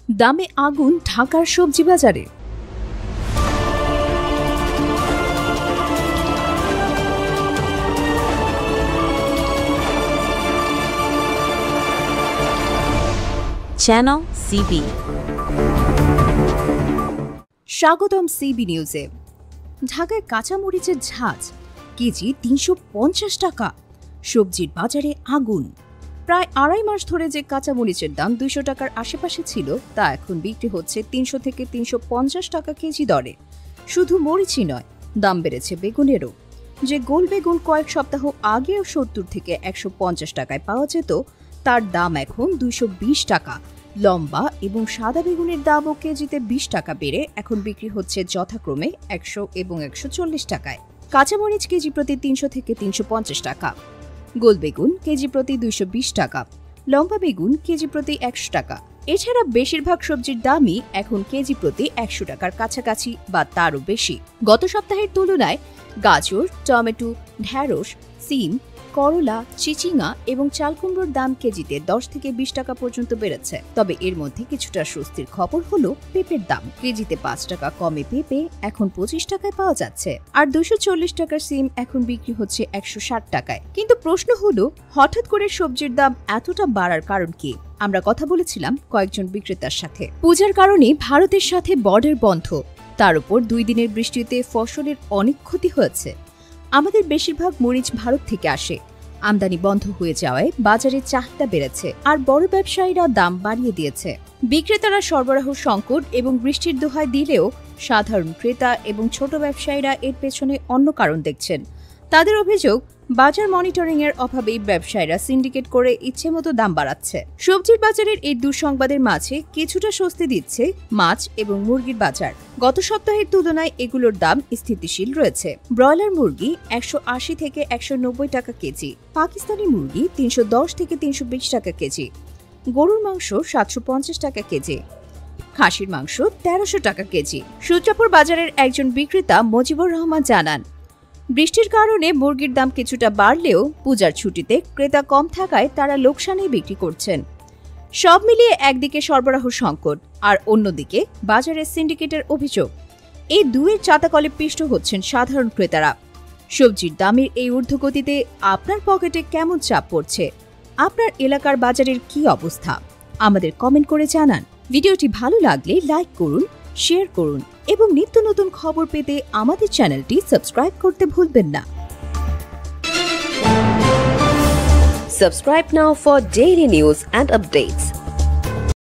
দামে আগুন ঢাকার সবজি বাজারে। Channel CB. স্বাগতম সিবি নিউজে। ঢাকায় কাঁচামরিচের ঝাঁজ কেজি ৩৫০ টাকা। সবজির বাজারে আগুন। প্রায় আড়াই মাস ধরে যে কাঁচামরিচের দাম ২০০ টাকার আশেপাশে ছিল, তা এখন বিক্রি হচ্ছে ৩০০ থেকে ৩৫০ টাকা কেজি দরে। শুধু মরিচই নয়, দাম বেড়েছে বেগুনেরও। যে গোল বেগুন কয়েক সপ্তাহ আগেও ৭০ থেকে ১৫০ টাকায় পাওয়া যেত, তার দাম এখন ২২০ টাকা। লম্বা এবং সাদা বেগুনের দামও কেজিতে ২০ টাকা বেড়ে এখন বিক্রি হচ্ছে যথাক্রমে ১০০ এবং ১৪০ টাকায়। কাঁচামরিচ কেজি প্রতি ৩০০ থেকে ৩৫০ টাকা। গোল বেগুন কেজি প্রতি ২২০ টাকা। লম্বা বেগুন কেজি প্রতি ১০০ টাকা। এছাড়া বেশিরভাগ সবজির দামই এখন কেজি প্রতি ১০০ টাকার কাছাকাছি বা তারও বেশি। গত সপ্তাহের তুলনায় গাজর, টমেটো, ঢ্যাঁড়স, সিম, করলা, চিচিঙা এবং চালকুমড়োর দাম কেজিতে ১০ থেকে ২০ টাকা পর্যন্ত বেড়েছে। তবে এর মধ্যে কিছুটা স্বস্তির খবর হলো পেঁপের দাম। কেজিতে ৫ টাকা কমে পেঁপে এখন ২৫ টাকায় পাওয়া যাচ্ছে, আর ২৪০ টাকার সিম এখন বিক্রি হচ্ছে ১৬০ টাকায়। কিন্তু প্রশ্ন হলো, হঠাৎ করে সবজির দাম এতটা বাড়ার কারণ কি? আমরা কথা বলেছিলাম কয়েকজন বিক্রেতার সাথে। পূজার কারণে ভারতের সাথে বর্ডার বন্ধ, তার উপর ২ দিনের বৃষ্টিতে ফসলের অনেক ক্ষতি হয়েছে। আমাদের বেশিরভাগ মরিচ ভারত থেকে আসে। আমদানি বন্ধ হয়ে যাওয়ায় বাজারে চাহিদা বেড়েছে, আর বড় ব্যবসায়ীরা দাম বাড়িয়ে দিয়েছে। বিক্রেতারা সরবরাহ সংকট এবং বৃষ্টির দোহাই দিলেও সাধারণ ক্রেতা এবং ছোট ব্যবসায়ীরা এর পেছনে অন্য কারণ দেখছেন। তাদের অভিযোগ, বাজার মনিটরিং এর অভাবেই ব্যবসায়ীরা সিন্ডিকেট করে ইচ্ছেমতো দাম বাড়াচ্ছে। সবজির বাজারের এই দুঃসংবাদের মাঝে কিছুটা স্বস্তি দিচ্ছে মাছ এবং মুরগির বাজার। গত সপ্তাহের তুলনায় এগুলোর দাম স্থিতিশীল রয়েছে। ব্রয়লার মুরগি ১৮০ থেকে ১৯০ টাকা কেজি, পাকিস্তানি মুরগি ৩১০ থেকে ৩২০ টাকা কেজি, গরুর মাংস ৭৫০ টাকা কেজি, খাসির মাংস ১৩০০ টাকা কেজি। সূত্রাপুর বাজারের একজন বিক্রেতা মজিবুর রহমান জানান, বৃষ্টির কারণে মুরগির দাম কিছুটা বাড়লেও পূজার ছুটিতে ক্রেতা কম থাকায় তারা লোকসানেই বিক্রি করছেন। সব মিলিয়ে একদিকে সরবরাহ সংকট আর অন্যদিকে বাজারের সিন্ডিকেটের অভিযোগ, এই দুয়ের চাতাকলে পিষ্ট হচ্ছেন সাধারণ ক্রেতারা। সবজির দামের এই ঊর্ধ্বগতিতে আপনার পকেটে কেমন চাপ পড়ছে? আপনার এলাকার বাজারের কি অবস্থা? আমাদের কমেন্ট করে জানান। ভিডিওটি ভালো লাগলে লাইক করুন, শেয়ার করুন এবং নিত্য নতুন খবর পেতে আমাদের চ্যানেলটি সাবস্ক্রাইব করতে ভুলবেন না। Subscribe now for daily news and updates.